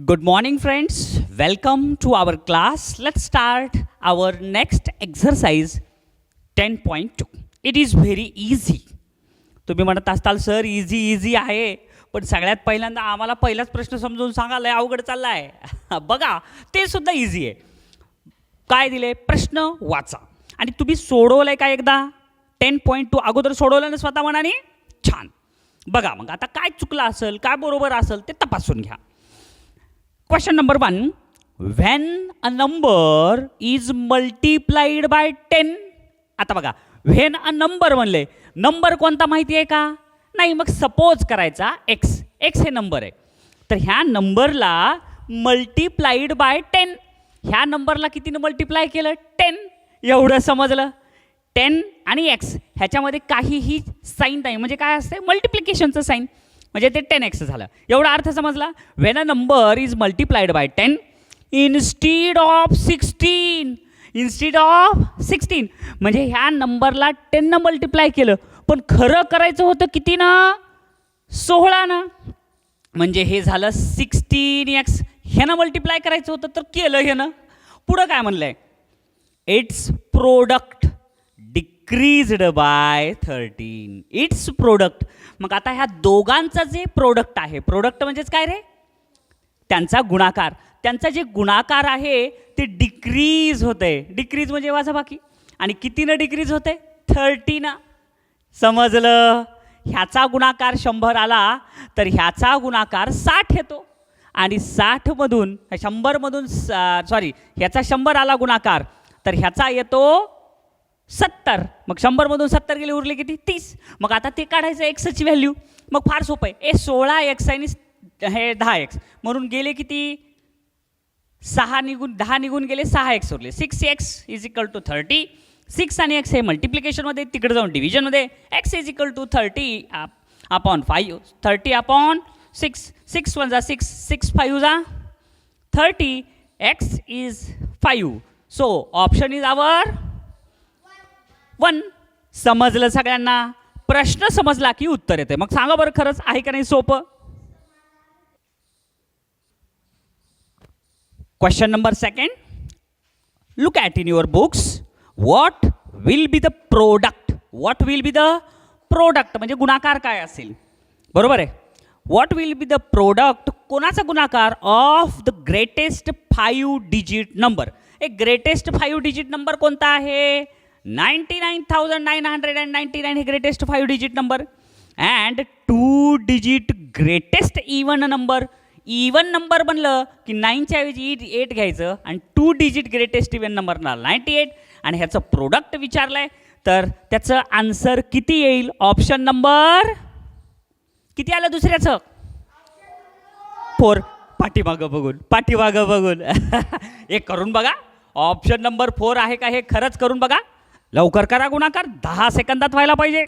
Good morning friends, welcome to our class. Let's start our next exercise 10.2. It is very easy. तुम्ही म्हणत असताल sir easy आहे, पण सगळ्यात पहिल्यांदा आम्हाला पहिलाच प्रश्न समजून सांगा, लय अवघड चालला आहे. बघा ते सुद्धा इझी आहे. काय दिले प्रश्न वाचा आणि तुम्ही सोडवलंय का एकदा 10.2 अगोदर सोडवलं ना स्वतः मनाने? छान. बघा मग आता काय चुकलं असेल, काय बरोबर असेल ते तपासून घ्या. Question number 1. When a number is multiplied by 10. आता बघा when a number म्हणले, नंबर कोणता माहिती आहे का? नाही, मग सपोज करायचा x हे नंबर आहे, तर ह्या नंबरला मल्टिप्लाइड बाय 10. ह्या नंबरला कितीने मल्टिप्लाय केलं? 10. एवढं समजलं? 10 आणि x ह्याच्यामध्ये काहीही साईन नाही, म्हणजे काय असते मल्टिप्लिकेशनचं साईन, म्हणजे ते 10x झालं. एवढा अर्थ समजला? When a number is multiplied bye 10 इन्स्टीड of 16 म्हणजे ह्या नंबरला 10 मल्टिप्लाय केलं, पण खरं करायचं होतं किती ना? 16 ना. म्हणजे हे झालं 16x. ह्यानं मल्टिप्लाय करायचं होतं तर केलं ह्यानं. पुढं काय म्हणलंय? It's product decreased by 13. It's product. मग आता ह्या दोघांचं जे प्रोडक्ट आहे, प्रोडक्ट म्हणजेच काय रे? त्यांचा गुणाकार. त्यांचा जे गुणाकार आहे ते डिक्रीज होते. डिक्रीज म्हणजे वजाबाकी. आणि कितीनं डिक्रीज होते? 30 समजलं? ह्याचा गुणाकार 100 आला तर ह्याचा गुणाकार 60 येतो. आणि 60मधून 100मधून ह्याचा 100 आला गुणाकार, तर ह्याचा येतो 70. मग 100मधून 70 गेले, उरले किती? 30. मग आता ते काढायचं एक्सची व्हॅल्यू. मग फार सोपं आहे. 16x आणि हे 10x म्हणून गेले किती? 10 निघून गेले, 6x उरले. 6x is equal to 30. 6 आणि x हे मल्टिप्लिकेशनमध्ये, तिकडे जाऊन डिव्हिजनमध्ये. x is equal to 30 upon 5. 30 upon 6. 6 1 जा 6, 6 5 जा 30. x is 5. So option is our 1. समजलं सगळ्यांना? प्रश्न समजला की उत्तर येते. मग सांगा बरं, खरंच आहे का नाही सोपं? Question number 2. Look at in your books. What will be the product? What will be the product म्हणजे गुणाकार काय असेल? बरोबर आहे. What will be the product? कोणाचा गुणाकार? Of the greatest 5 digit number. एक ग्रेटेस्ट 5 डिजिट नंबर कोणता आहे? 99,999 हे greatest 5 digit number. And 2 digit greatest even number. Even number बनलं की 9च्या ऐवजी 8 घ्यायचं आणि 2 डिजिट ग्रेटेस्ट इवन नंबरला 98. आणि ह्याचं प्रोडक्ट विचारलंय तर त्याचं आन्सर किती येईल? ऑप्शन नंबर किती आलं दुसऱ्याचं? 4. पाठीमागं बघून एक करून बघा. ऑप्शन नंबर 4 आहे का हे खरंच करून बघा. लवकर करा गुणाकार, 10 सेकंदात व्हायला पाहिजे.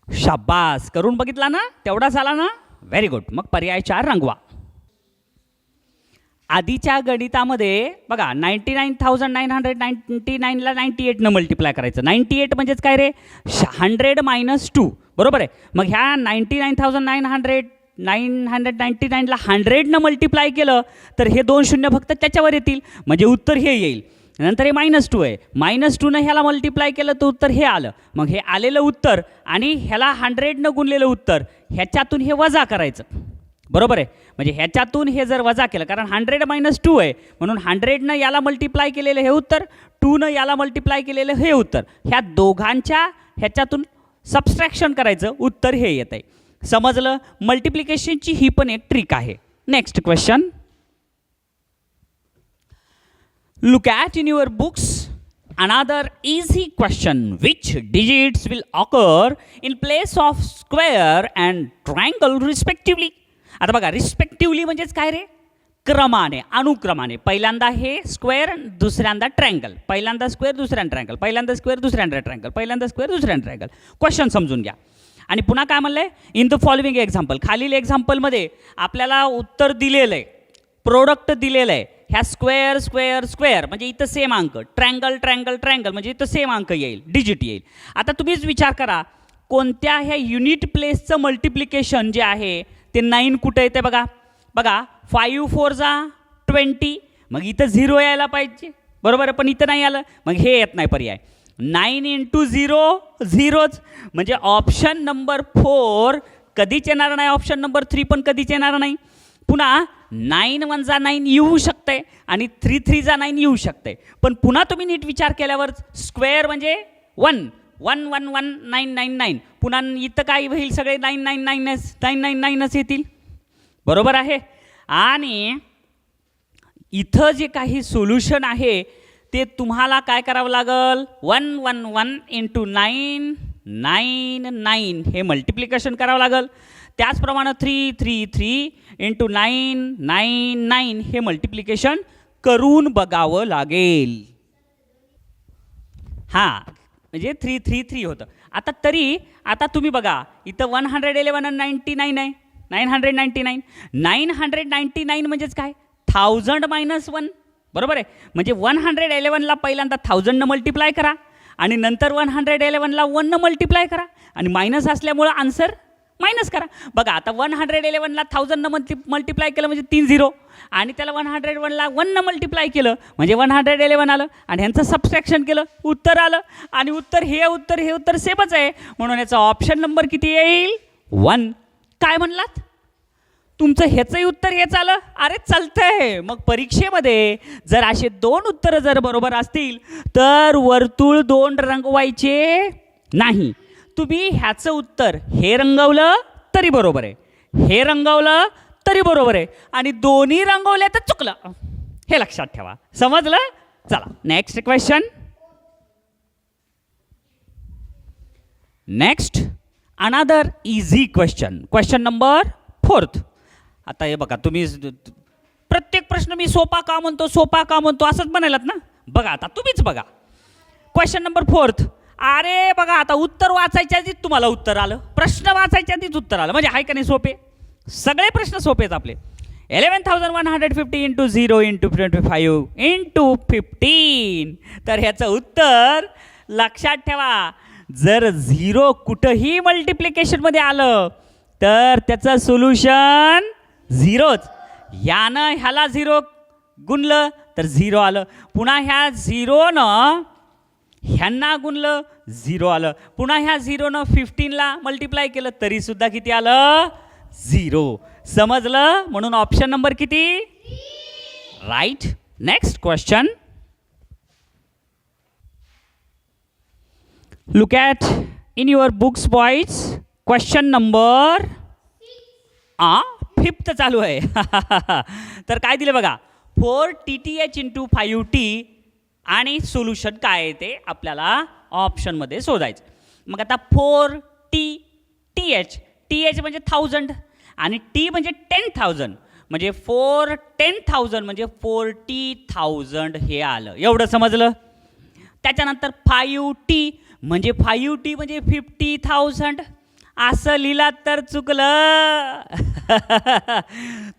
शाबास, करून बघितला ना? तेवढा झाला ना? Very good. मग पर्याय 4 रंगवा. आधीच्या गणितामध्ये बघा 99,999ला 98 मल्टिप्लाय करायचं. 98 म्हणजेच काय रे? 100 - 2. बरोबर आहे. मग ह्या 99,999ला 100 मल्टिप्लाय केलं तर हे 2 शून्य फक्त त्याच्यावर येतील, म्हणजे उत्तर हे येईल. नंतर हे -2 आहे. -2 ह्याला मल्टिप्लाय केलं तर उत्तर हे आलं. मग हे आलेलं उत्तर आणि ह्याला 100 गुणलेलं उत्तर, ह्याच्यातून हे वजा करायचं. बरोबर आहे. म्हणजे ह्याच्यातून हे जर वजा केलं, कारण 100 - 2 आहे म्हणून 100 याला मल्टिप्लाय केलेलं हे उत्तर, 2 याला मल्टिप्लाय केलेलं हे उत्तर, ह्या दोघांच्या ह्याच्यातून सबस्ट्रॅक्शन करायचं, उत्तर हे येत आहे. समजलं? मल्टिप्लिकेशनची ही पण एक ट्रिक आहे. Next question. Look at in your books another easy question. Which digits will occur in place of square and triangle respectively? आता बघा, रिस्पेक्टिवली म्हणजेच काय रे? क्रमाने, अनुक्रमाने. पहिल्यांदा हे स्क्वेअर, दुसऱ्यांदा ट्रायंगल. पहिल्यांदा स्क्वेअर, दुसऱ्यांदा ट्रायंगल. पहिल्यांदा स्क्वेअर, दुसऱ्यांदा ट्रायंगल. पहिल्यांदा स्क्वेअर, दुसऱ्यांदा ट्रायंगल. क्वेश्चन समजून घ्या. आणि पुन्हा काय म्हणलंय? In the following example. खालील एक्झाम्पलमध्ये आपल्याला उत्तर दिलेलं आहे, प्रोडक्ट दिलेलं आहे. ह्या स्क्वेअर स्क्वेअर स्क्वेअर म्हणजे इथं सेम अंक, ट्रायंगल ट्रायंगल ट्रायंगल म्हणजे इथं सेम अंक येईल, डिजिट येईल. आता तुम्हीच विचार करा, कोणत्या ह्या युनिट प्लेसचं मल्टिप्लिकेशन जे आहे ते 9 कुठं येते? बघा बघा 5 4 जा 20, मग इथं 0 यायला पाहिजे, बरोबर आहे, पण इथं नाही आलं, मग हे येत नाही पर्याय. 9 × 0 0च, म्हणजे ऑप्शन नंबर 4 कधीच येणार नाही, ऑप्शन नंबर 3 पण कधीच येणार नाही. पुन्हा 9 1 जा 9 येऊ शकते आणि 3 3 जा 9 येऊ शकते, पण पुन्हा तुम्ही नीट विचार केल्यावर स्क्वेअर म्हणजे 1 1 1 1 9 9 9, पुन्हा इथं काय होईल, सगळे 9 9 9 येतील, बरोबर आहे. आणि इथं जे काही सोल्युशन आहे ते तुम्हाला काय करावं लागल, 1 1 1 × 9 9 9 हे मल्टिप्लिकेशन करावं लागल. त्याचप्रमाणे 3 3 3 × 9 9 9 हे मल्टिप्लिकेशन करून बघावं लागेल. हां, म्हणजे 3 3 3 होतं. आता तुम्ही बघा, इथं 111 आणि 99 आहे, 999 999 म्हणजेच काय, 1000 - 1, बरोबर आहे. म्हणजे 111ला पहिल्यांदा 1000 मल्टिप्लाय करा आणि नंतर 111ला 1 मल्टिप्लाय करा आणि मायनस असल्यामुळं आन्सर मायनस करा. बघा आता 111ला 1000 मल्टिप्लाय केलं म्हणजे 3 0, आणि त्याला 101ला 1 मल्टिप्लाय केलं म्हणजे 111 आलं, आणि ह्यांचं सबस्ट्रॅक्शन केलं उत्तर आलं, आणि हे उत्तर सेमच आहे, म्हणून याचा ऑप्शन नंबर किती येईल, 1. काय म्हणलात, तुमचं ह्याचंही उत्तर हेच आलं, अरे चालतंय. मग परीक्षेमध्ये जर असे 2 उत्तरं जर बरोबर असतील तर वर्तुळ 2 रंगवायचे नाही. तुम्ही ह्याचं उत्तर हे रंगवलं तरी बरोबर आहे, हे रंगवलं तरी बरोबर आहे, आणि दोन्ही रंगवले तर चुकलं, हे लक्षात ठेवा. समजलं? चला next question. Next another easy question number 4. आता हे बघा, तुम्ही प्रत्येक प्रश्न मी सोपा का म्हणतो असंच म्हणालात ना. बघा आता तुम्हीच बघा, क्वेश्चन नंबर 4. अरे बघा, आता उत्तर वाचायच्या आधीच तुम्हाला उत्तर आलं, प्रश्न वाचायच्या आधीच उत्तर आलं, म्हणजे आहे का नाही सोपे, सगळे प्रश्न सोपे आहेत आपले. 11,150 × 0 × 25 × 15. तर ह्याचं उत्तर लक्षात ठेवा, जर 0 कुठंही मल्टिप्लिकेशनमध्ये आलं तर त्याचं सोल्युशन 0च. यानं ह्याला 0 गुणलं तर 0 आलं, पुन्हा ह्या 0नं ह्यांना गुणलं 0 आलं, पुन्हा ह्या 0नं 15ला मल्टिप्लाय केलं तरी सुद्धा किती आलं, 0. समजलं? म्हणून ऑप्शन नंबर किती, right. Next question. Look at in your books boys, question number 5 चालू आहे. तर काय दिले बघा, 4 TTH × 5T, आणि सोल्युशन काय आहे ते आपल्याला ऑप्शनमध्ये शोधायचं. मग आता 4 TH म्हणजे 1000 आणि T म्हणजे 10,000, म्हणजे 4 10,000 म्हणजे 40,000 हे आलं, एवढं समजलं. त्याच्यानंतर 5T म्हणजे 50,000, असं लिहिलात तर चुकलं.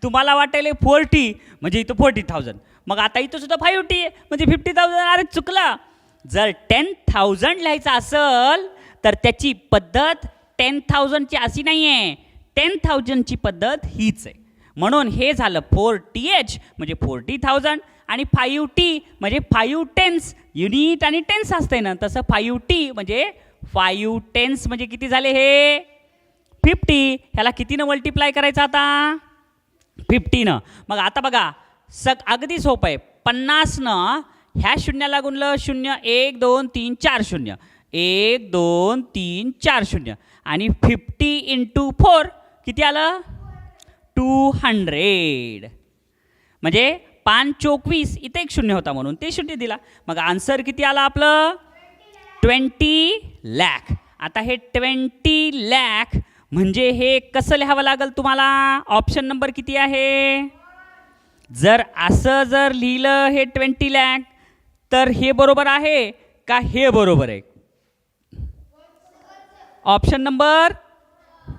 तुम्हाला वाटेल 40 म्हणजे इथं 40,000, मग आता इथं सुद्धा 5T म्हणजे 50,000, अरे चुकला. जर 10,000 लिहायचं असेल तर त्याची पद्धत 10,000ची अशी नाही आहे, 10,000ची पद्धत हीच आहे. म्हणून हे झालं 4TH म्हणजे 40,000, आणि 5T म्हणजे 5 टेन्स, युनिट आणि टेन्स असते ना, तसं 5T म्हणजे 5 टेन्स म्हणजे किती झाले हे 50. ह्याला कितीनं मल्टिप्लाय करायचं आता, 50नं. मग आता बघा अगदी सोपं आहे, 50नं ह्या शून्याला गुणलं 0 1 2 3 4 0 1 2 3 4 0, आणि 50 × 4 किती आलं 200, म्हणजे 5 चोक 20, इथे एक शून्य होता म्हणून ते 0 दिला. मग आन्सर किती आला आपलं 20 लाख. आता हे 20 लाख म्हणजे हे कसं लिहावं लागेल तुम्हाला, ऑप्शन नंबर किती आहे. जर असं जर लिहिलं हे 20 लाख तर हे बरोबर आहे का हे बरोबर आहे, ऑप्शन नंबर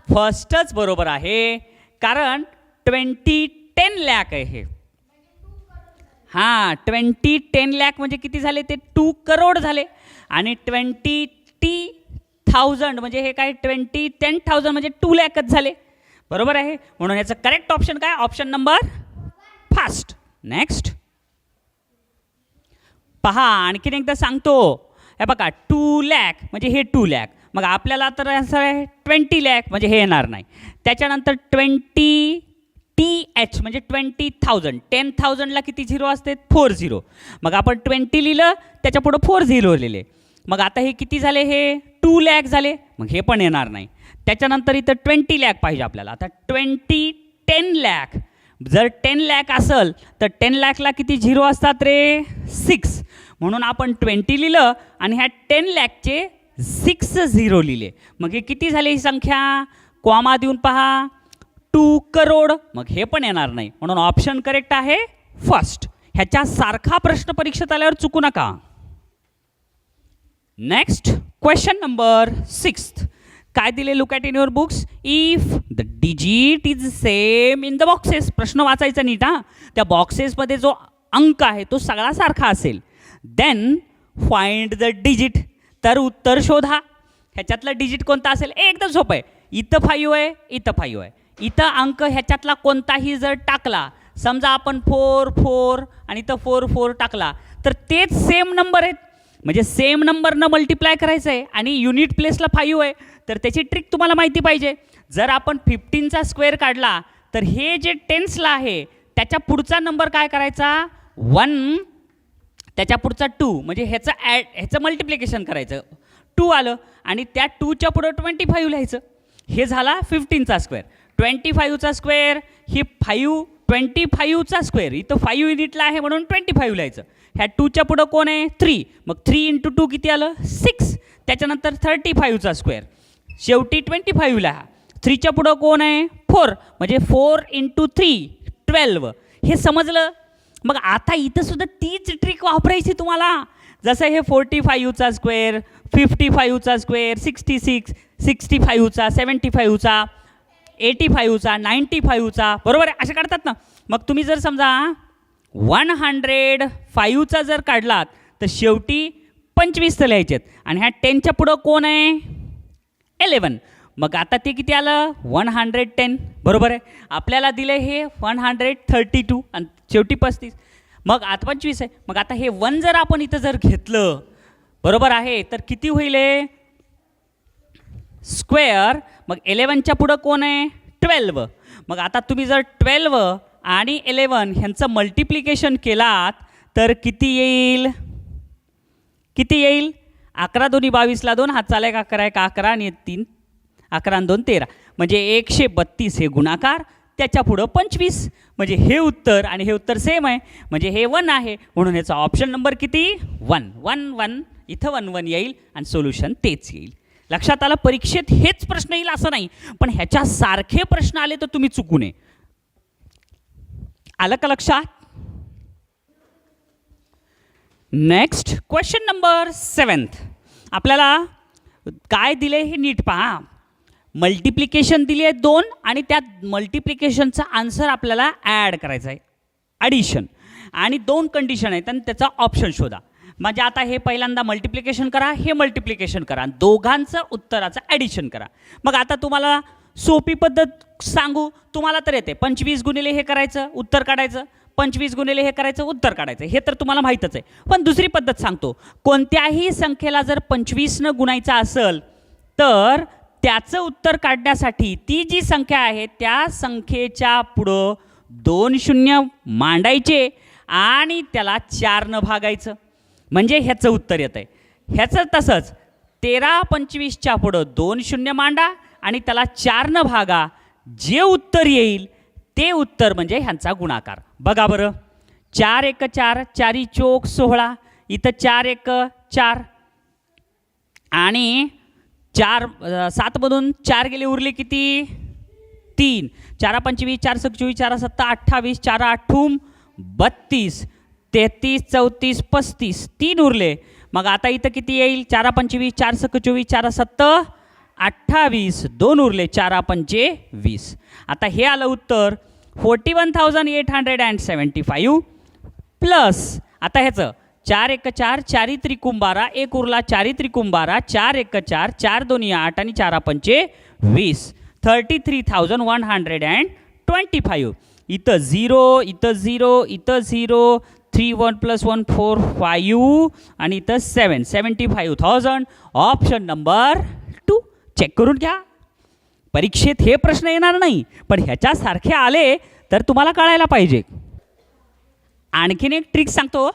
फर्स्टच बरोबर आहे, कारण 10 लाख आहे हे. हां 10 लाख म्हणजे किती झाले ते 2 करोड झाले, आणि 20,000 म्हणजे हे काय 10,000 म्हणजे 2 लाखच झाले, बरोबर आहे. म्हणून याचं करेक्ट ऑप्शन काय, ऑप्शन नंबर फास्ट. नेक्स्ट पहा, आणखीन एकदा सांगतो. हे बघा 2 लाख म्हणजे हे 2 लाख, मग आपल्याला तर असं आहे 20 लाख म्हणजे हे येणार नाही. त्याच्यानंतर 20 TH म्हणजे 20,000. 10,000ला किती झिरो असते? 4 झिरो. मग आपण 20 लिहिलं, त्याच्या पुढं 4 झिरो लिहिले. मग आता हे किती झाले? हे 2 लाख झाले, मग हे पण येणार नाही. त्याच्यानंतर इथं 20 लाख पाहिजे आपल्याला. आता 10 लाख. जर 10 लाख असेल तर 10 लाखला किती झिरो असतात रे? 6. म्हणून आपण 20 लिहिलं आणि ह्या 10 लाखचे 6 झिरो लिहिले. मग हे किती झाले ही संख्या? कॉमा देऊन पहा, 2 करोड. मग हे पण येणार नाही, म्हणून ऑप्शन करेक्ट आहे फर्स्ट. ह्याच्या सारखा प्रश्न परीक्षेत आल्यावर चुकू नका. Next question number 6. काय दिले? Look at in your books. If the digit is same in the boxes. प्रश्न वाचायचा नीट हा. त्या बॉक्सेसमध्ये जो अंक आहे तो सगळा सारखा असेल, देन फाइंड द डिजिट. तर उत्तर शोधा. ह्याच्यातला डिजिट कोणता असेल? एकदम सोपं आहे. इथं 5 आहे, इथं 5 आहे. इथं अंक ह्याच्यातला कोणताही जर टाकला, समजा आपण 4 4 आणि इथं 4 4 टाकला, तर तेच सेम नंबर आहेत. म्हणजे सेम नंबरनं मल्टिप्लाय करायचं आहे आणि युनिट प्लेसला 5 आहे. तर त्याची ट्रिक तुम्हाला माहिती पाहिजे. जर आपण 15चा स्क्वेअर काढला तर हे जे टेन्सला आहे त्याच्या पुढचा नंबर काय करायचा? 1, त्याच्या पुढचा 2, म्हणजे ह्याचं मल्टिप्लिकेशन करायचं. 2 आलं आणि त्या 2च्या पुढं 25 लिहायचं. हे झाला 15चा स्क्वेअर. 25चा स्क्वेअर ही 25चा स्क्वेअर. इथं 5 युनिटला आहे म्हणून 25 लिहायचं. ह्या 2च्या पुढं कोण आहे? 3. मग 3 × 2 किती आलं? 6. त्याच्यानंतर 35चा स्क्वेअर. शेवटी 25 लिहा. 3च्या पुढं कोण आहे? 4. म्हणजे 4 × 3 12. हे समजलं? मग आता इथं सुद्धा तीच ट्रिक वापरायची तुम्हाला. जसं हे 45चा स्क्वेअर, 55चा स्क्वेअर, 66, 65चा, 75चा, 85चा, 95चा, बरोबर आहे, असे काढतात ना. मग तुम्ही जर समजा 105चा जर काढलात तर शेवटी 25 लिहायचे आणि ह्या 10च्या पुढं कोण आहे? 11. मग आता ते किती आलं? 110. बरोबर आहे. आपल्याला दिले हे 132 आणि शेवटी 35. मग आता 25 आहे. मग आता हे 1 जर आपण इथं जर घेतलं, बरोबर आहे, तर किती होईल? स्क्वेअर. मग 11च्या पुढं कोण आहे? 12. मग आता तुम्ही जर 12 आणि 11 ह्यांचं मल्टिप्लिकेशन केलात तर किती येईल? किती येईल? 11 दोन्ही 22ला 2, हात चाला 11 1 11 आणि 3 11 आणि 2 13. म्हणजे 132 हे गुणाकार, त्याच्या पुढं 25. म्हणजे हे उत्तर आणि हे उत्तर सेम आहे, म्हणजे हे 1 आहे. म्हणून याचा ऑप्शन नंबर किती? 1 1 1. इथं 1 1 येईल आणि सोल्युशन तेच येईल. लक्षात आलं? परीक्षेत हेच प्रश्न येईल असं नाही, पण ह्याच्या सारखे प्रश्न आले तर तुम्ही चुकू नये. आलं का लक्षात? Next question number 7. आपल्याला काय दिले हे नीट पहा. मल्टिप्लिकेशन दिली आहे 2 आणि त्या मल्टिप्लिकेशनचा आन्सर आपल्याला ॲड करायचा आहे, ॲडिशन. आणि 2 कंडिशन आहेत आणि त्याचा ऑप्शन शोधा. म्हणजे आता हे पहिल्यांदा मल्टिप्लिकेशन करा, हे मल्टिप्लिकेशन करा, दोघांचं उत्तराचं ॲडिशन करा. मग आता तुम्हाला सोपी पद्धत सांगू, तुम्हाला तर येते. 25 गुणिले हे करायचं, उत्तर काढायचं. 25 गुणिले हे करायचं, उत्तर काढायचं. हे तर तुम्हाला माहीतच आहे. पण दुसरी पद्धत सांगतो. कोणत्याही संख्येला जर 25नं गुणायचं असेल तर त्याचं उत्तर काढण्यासाठी ती जी संख्या आहे त्या संख्येच्या पुढं 2 शून्य मांडायचे आणि त्याला 4नं भागायचं, म्हणजे ह्याचं उत्तर येतं आहे. ह्याचं तसंच 13 25च्या पुढं 2 शून्य मांडा आणि त्याला 4नं भागा. जे उत्तर येईल ते उत्तर म्हणजे ह्यांचा गुणाकार. बघा बरं, 4 1 4, 4 चोक 16, इथं 4 1 4 आणि 4 7मधून 4 गेले, उरले किती? 3. 4 25, 4 24, 4 7 28, 4 8 32, 33 34 35, 3 उरले. मग आता इथं किती येईल? 4 25, 4 24, 4 7 28, 2 उरले, 4 5 20. आता हे आलं उत्तर 41,875 प्लस आता ह्याचं 4 1 4, 4 त्रिकुम 12, 1 उरला, 4 त्रिकुम 12, 4 1 4, 4 2 8 आणि 4 5 20, 33,125. इथं 0, इथं 0, इथं 0, 3 1 + 1 4 5 आणि इथं 7 75,000. ऑप्शन नंबर 2 चेक करून घ्या. परीक्षेत हे प्रश्न येणार नाही, पण ह्याच्यासारखे आले तर तुम्हाला कळायला पाहिजे. आणखीन एक ट्रिक सांगतो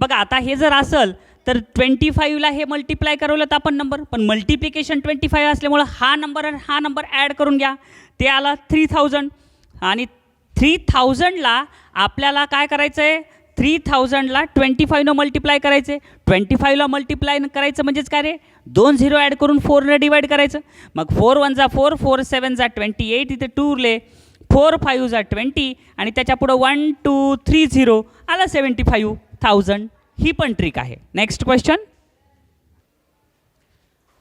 बघा. आता हे जर असेल तर 25ला हे मल्टिप्लाय करवलं तर आपण नंबर, पण मल्टिप्लिकेशन 25 असल्यामुळं हा नंबर आणि हा नंबर ॲड करून घ्या. ते आला 3000 आणि 3000ला आपल्याला काय करायचं आहे, 3000ला 25नं मल्टिप्लाय करायचं आहे. 25ला मल्टिप्लाय करायचं म्हणजेच काय रे, 2 0 ॲड करून 4नं डिवाईड करायचं. मग 4 1 जा 4, 4 7 जा 28, इथे 2 उरले, 4 5 जा 20 आणि त्याच्या पुढं 1 2 3 0 आला 75,000. ही पण ट्रिक आहे. नेक्स्ट क्वेश्चन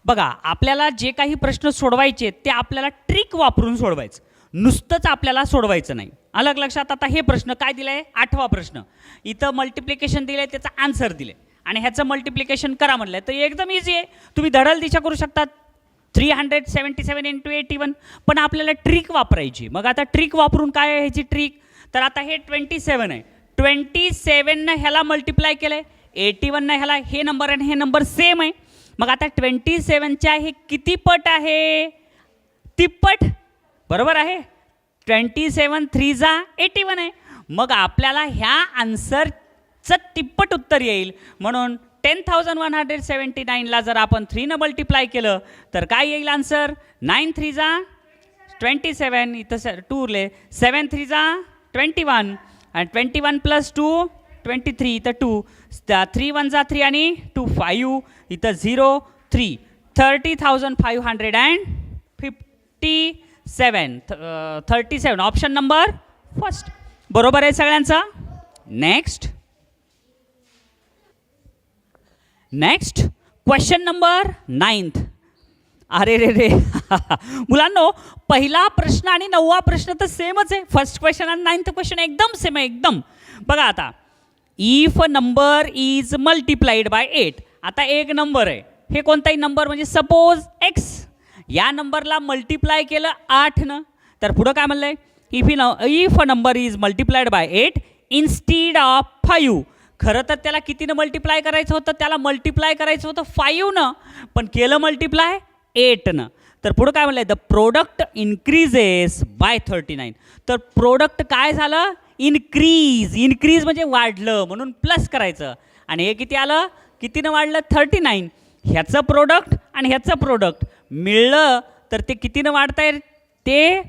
बघा. आपल्याला जे काही प्रश्न सोडवायचे ते आपल्याला ट्रिक वापरून सोडवायचं, नुसतंच आपल्याला सोडवायचं नाही. अलग लक्षात. आता हे प्रश्न काय दिलं आहे, 8वा प्रश्न. इथं मल्टिप्लिकेशन दिलं आहे, त्याचा आन्सर दिले आणि ह्याचं मल्टिप्लिकेशन करा म्हणलं तर एकदम इझी आहे. तुम्ही धडल दिशा करू शकतात. 377 × 81. पण आपल्याला ट्रिक वापरायची. मग आता ट्रिक वापरून काय आहे ह्याची ट्रिक, तर आता हे 27 आहे. 27नं ह्याला मल्टिप्लाय केलं आहे, 81नं ह्याला. हे नंबर आणि हे नंबर सेम आहे. मग आता 27च्या हे किती पट आहे, तिप्पट. बरोबर आहे. 27 3 जा 81 आहे. मग आपल्याला ह्या आन्सरचं तिप्पट उत्तर येईल. म्हणून 10,179ला जर आपण 3नं मल्टिप्लाय केलं तर काय येईल आन्सर, 9 3 जा 27, इथं 2 उरले, 7 3 जा 21 आणि 21 + 2 23, इथं 2, 3 1 जा 3 आणि 2 5, इथं 0 3, 30,557. 37 ऑप्शन नंबर फर्स्ट बरोबर आहे सगळ्यांचा. Next question number 9. अरे रे रे मुलांनो, पहिला प्रश्न आणि 9वा प्रश्न तर सेमच आहे. फर्स्ट क्वेश्चन आणि 9th क्वेश्चन एकदम सेम आहे, एकदम. बघा आता, if number is multiplied by 8. आता एक नंबर आहे, हे कोणताही नंबर म्हणजे सपोज x, या नंबरला मल्टिप्लाय केलं 8नं, तर पुढं काय म्हणलंय, if number is multiplied by 8 instead of 5. खरं तर त्याला कितीनं मल्टिप्लाय करायचं होतं, त्याला मल्टिप्लाय करायचं होतं 5नं, पण केलं मल्टिप्लाय 8नं. तर पुढं काय म्हणलंय, द प्रोडक्ट इन्क्रीजेस बाय 39. तर प्रोडक्ट काय झालं, इन्क्रीज म्हणजे वाढलं, म्हणून प्लस करायचं. आणि हे किती आलं, कितीनं वाढलं, 39. ह्याचं प्रोडक्ट आणि ह्याचं प्रोडक्ट मिळलं तर ते कितीनं वाढताय, ते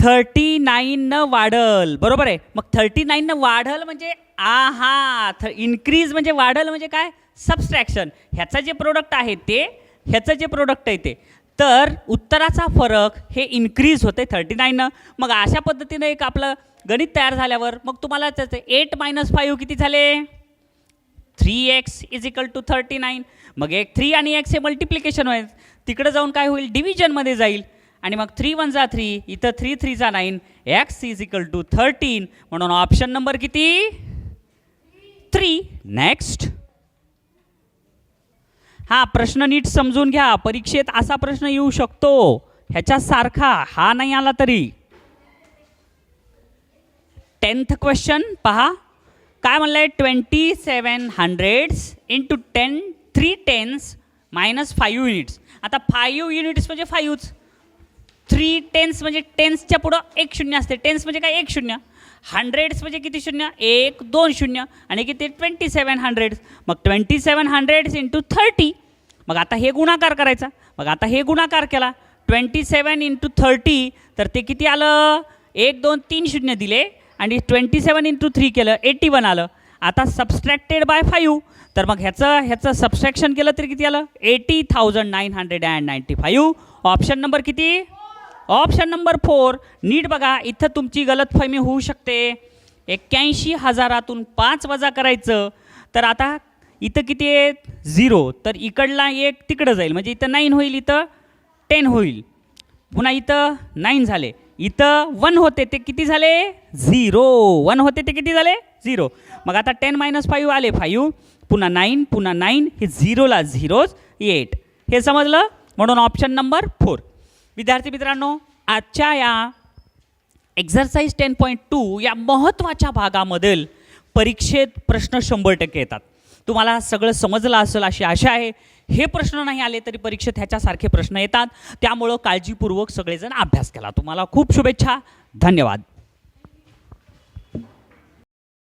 39नं वाढल. बरोबर आहे. मग 39नं वाढल म्हणजे इन्क्रीज म्हणजे वाढल म्हणजे काय, सबस्ट्रॅक्शन. ह्याचं जे प्रोडक्ट आहे ते, ह्याचं जे प्रोडक्ट आहे ते, तर उत्तराचा फरक हे इन्क्रीज होते 39नं. मग अशा पद्धतीनं एक आपलं गणित तयार झाल्यावर मग तुम्हाला त्याचं 8 - 5 किती झाले, 3x = 39. मग एक 3 आणि x हे मल्टिप्लिकेशन होईल, तिकडे जाऊन काय होईल, डिव्हिजनमध्ये जाईल. आणि मग 3 1 जा 3, इथं 3 3 जा 9, x = 13. म्हणून ऑप्शन नंबर किती, 3. नेक्स्ट. हा प्रश्न नीट समजून घ्या, परीक्षेत असा प्रश्न येऊ शकतो, ह्याच्यासारखा हा नाही आला तरी. 10th क्वेश्चन पहा काय म्हणलंय, 2700 × 10 3 10s - 5 युनिट्स. आता 5 युनिट्स म्हणजे 5च, 3 10s म्हणजे 10sच्या पुढं 1 0 असते, 10s म्हणजे काय 1 0, 100s म्हणजे किती शून्य, 1 2 0 आणि किती 2700. मग 2700 × 30. मग आता हे गुणाकार करायचा. मग आता हे गुणाकार केला 27 × 30, तर ते किती आलं, 1 2 3 0 दिले आणि 27 × 3 केलं 81 आलं. आता सबस्ट्रॅक्टेड बाय 5, तर मग ह्याचं सबस्ट्रॅक्शन केलं तरी किती आलं, 80,995. ऑप्शन नंबर किती, ऑप्शन नंबर 4. नीट बघा, इथं तुमची गलतफहमी होऊ शकते. 81,000तून 5 वजा करायचं, तर आता इथं किती आहे, 0, तर इकडला 1 तिकडं जाईल म्हणजे इथं 9 होईल, इथं 10 होईल. पुन्हा इथं 9 झाले, इथं 1 होते ते किती झाले, 0. 1 होते ते किती झाले, 0. मग आता 10 - 5 आले 5, पुन्हा 9 पुन्हा 9, हे 0ला 0 8. हे समजलं. म्हणून ऑप्शन नंबर 4. विद्यार्थी मित्रांनो, आजच्या या एक्झरसाइज 10.2 या महत्त्वाच्या भागामधील परीक्षेत प्रश्न 100% येतात. तुम्हाला सगळं समजलं असेल अशी आशा आहे. हे प्रश्न नाही आले तरी परीक्षेत ह्याच्यासारखे प्रश्न येतात, त्यामुळं काळजीपूर्वक सगळेजण अभ्यास केला. तुम्हाला खूप शुभेच्छा. धन्यवाद.